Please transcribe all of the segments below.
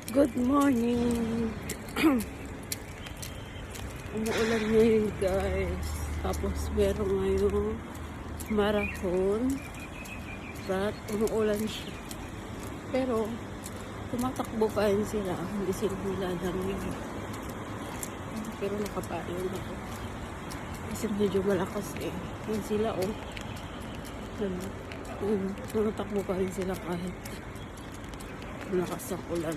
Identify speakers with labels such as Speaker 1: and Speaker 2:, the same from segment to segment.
Speaker 1: Good morning! Umuulan ngayon guys. Tapos meron ngayong marathon. But umuulan siya. Pero tumatakbo pa rin sila. Hindi sila nilalamig. Pero nakapayon ako. Kasi medyo malakas eh. Yan sila oh. Tumatakbo pa rin sila kahit malakas ang ulan.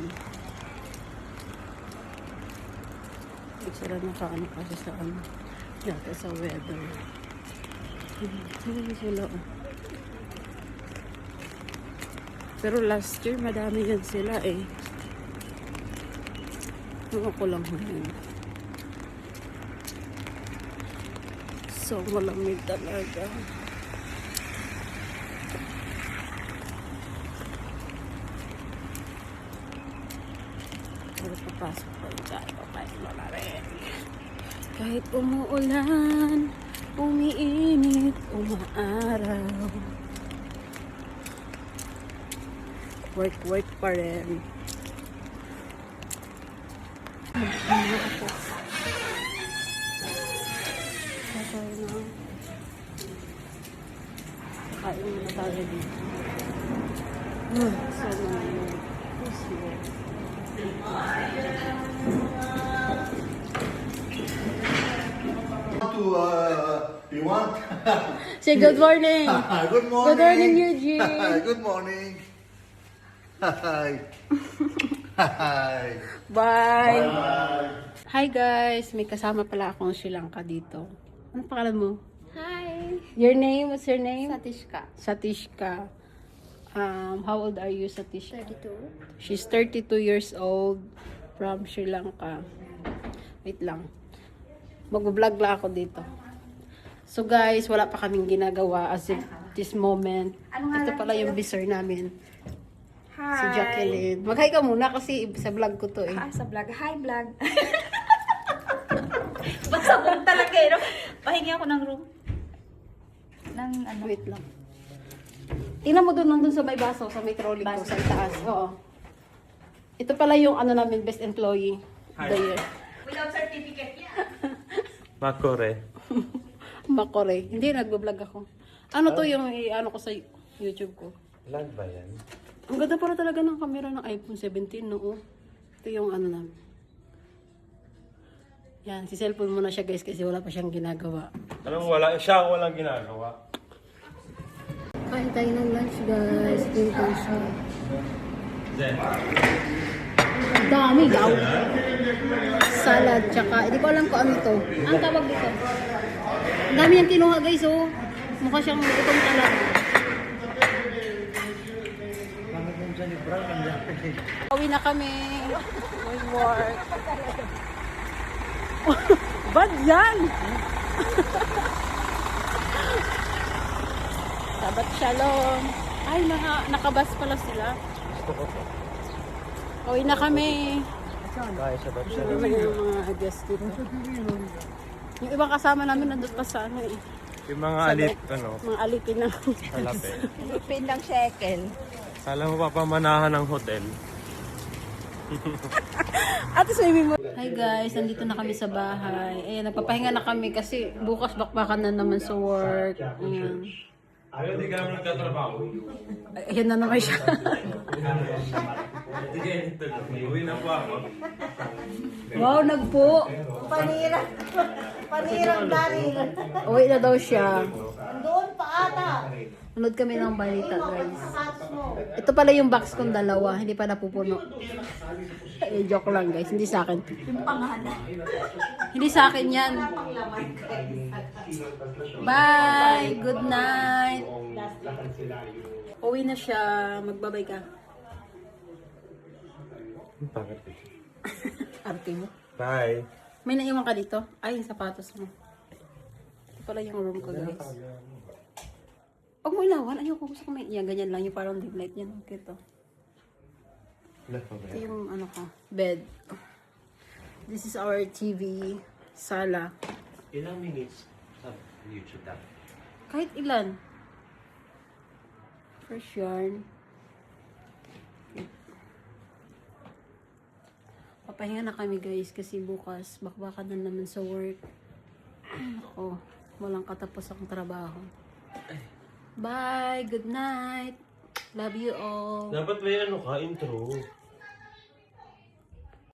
Speaker 1: Hindi sila nakaano kasi sa ano. Dati sa weather. Sila sila oh. Pero last year madami yan sila eh. Ako lang ngayon. So malamig talaga. Pero papasok pa tayo kahit malamig. Kahit umuulan, umiinit, umaaraw. Work pa rin. Kain muna tayo dito. So, puso.
Speaker 2: You want?
Speaker 1: Say good morning.
Speaker 2: Good morning.
Speaker 1: Good morning, Eugene.
Speaker 2: Good morning. Hi. Hi.
Speaker 1: Bye.
Speaker 2: Bye.
Speaker 1: Hi guys, may kasama pala akong Sri Lanka dito. Ano pangalan mo?
Speaker 3: Hi!
Speaker 1: Your name? What's your name?
Speaker 3: Satishka.
Speaker 1: Satishka. How old are you, Satishka?
Speaker 3: 32.
Speaker 1: She's 32 years old from Sri Lanka. Wait lang. Mag-vlog lang ako dito. So guys, wala pa kaming ginagawa as of this moment. Ito pala yung visor namin.
Speaker 3: Hi!
Speaker 1: Si Jacqueline. Mag-hi ka muna kasi sa vlog ko to eh.
Speaker 3: Sa vlog. Hi, vlog! Basta kung talaga eh, no? Pahingi ako ng room. Ng ano?
Speaker 1: Wait lang. Tingnan mo doon, nandun sa may baso, sa may trolley ko, sa itaas. Oo. Ito pala yung ano namin, best employee of the year.
Speaker 3: Without certificate niya.
Speaker 4: Makore.
Speaker 1: Makore. Hindi, nagbablog ako. Ano to yung ano ko sa YouTube ko.
Speaker 4: Lag ba yan?
Speaker 1: Ang ganda para talaga ng camera ng iPhone 17, no? Ito yung ano namin. Yan, si cellphone muna siya guys kasi wala pa siyang ginagawa.
Speaker 4: Anong wala? Siya ang walang ginagawa.
Speaker 1: Kain tayo ng lunch guys. Dito siya. Dami daw. Salad, tsaka, hindi ko alam kung ano to. Ang tawag dito. Ang dami yung kinuha guys, oh. Mukha siyang itong talaga. Uwi na kami. Good work. Bad yan! Sabat shalom. Ay, nakabas pala sila. Uwi na kami.
Speaker 4: Kaya sa ba't siya?
Speaker 1: Ano yung mga guests dito? Yung ibang kasama namin nandun pa sa ano eh.
Speaker 4: Yung mga alit, ano,
Speaker 1: Mga alipin na.
Speaker 4: kalapit.
Speaker 3: Pin ng shekel.
Speaker 4: Kala mo papamanahan ng hotel.
Speaker 1: Ate, swimming mo. Hi guys, nandito na kami sa bahay. Ayan, nagpapahinga na kami kasi bukas bakbakan na naman sa work. Ayan.
Speaker 4: Ayaw, di ka naman nagtatrabaho.
Speaker 1: Ayan na naman siya.
Speaker 4: Hindi kayo nito. Uwi na po ako.
Speaker 1: Wow, nagpo.
Speaker 3: Panirang. Panirang darin.
Speaker 1: Uwi na daw siya.
Speaker 3: Doon pa ata.
Speaker 1: Nanood kami ng balita guys. Ito pala yung box kong dalawa, hindi pa napupuno. Joke lang guys, hindi sa akin.
Speaker 3: Yung pangalan.
Speaker 1: Hindi sa akin yan. Bye! Good night! Uwi na siya. Magbabay ka.
Speaker 4: Bakit?
Speaker 1: Arte mo.
Speaker 4: Bye.
Speaker 1: May naiwan ka dito? Ay, yung sapatos mo. Ito pala yung room ko guys. Huwag mo ilawan. Ayoko, gusto ko may yan. Ganyan lang yung parang dim light yan. Okay to. Ito yung ano ko. Bed. This is our TV. Sala.
Speaker 4: Ilang minutes sa YouTube na?
Speaker 1: Kahit ilan. Fresh yarn. Pahinga na kami guys kasi bukas bakbakan na naman sa work. Ako, walang katapos ang trabaho. Bye! Good night! Love you all!
Speaker 4: Dapat may ano ka, intro.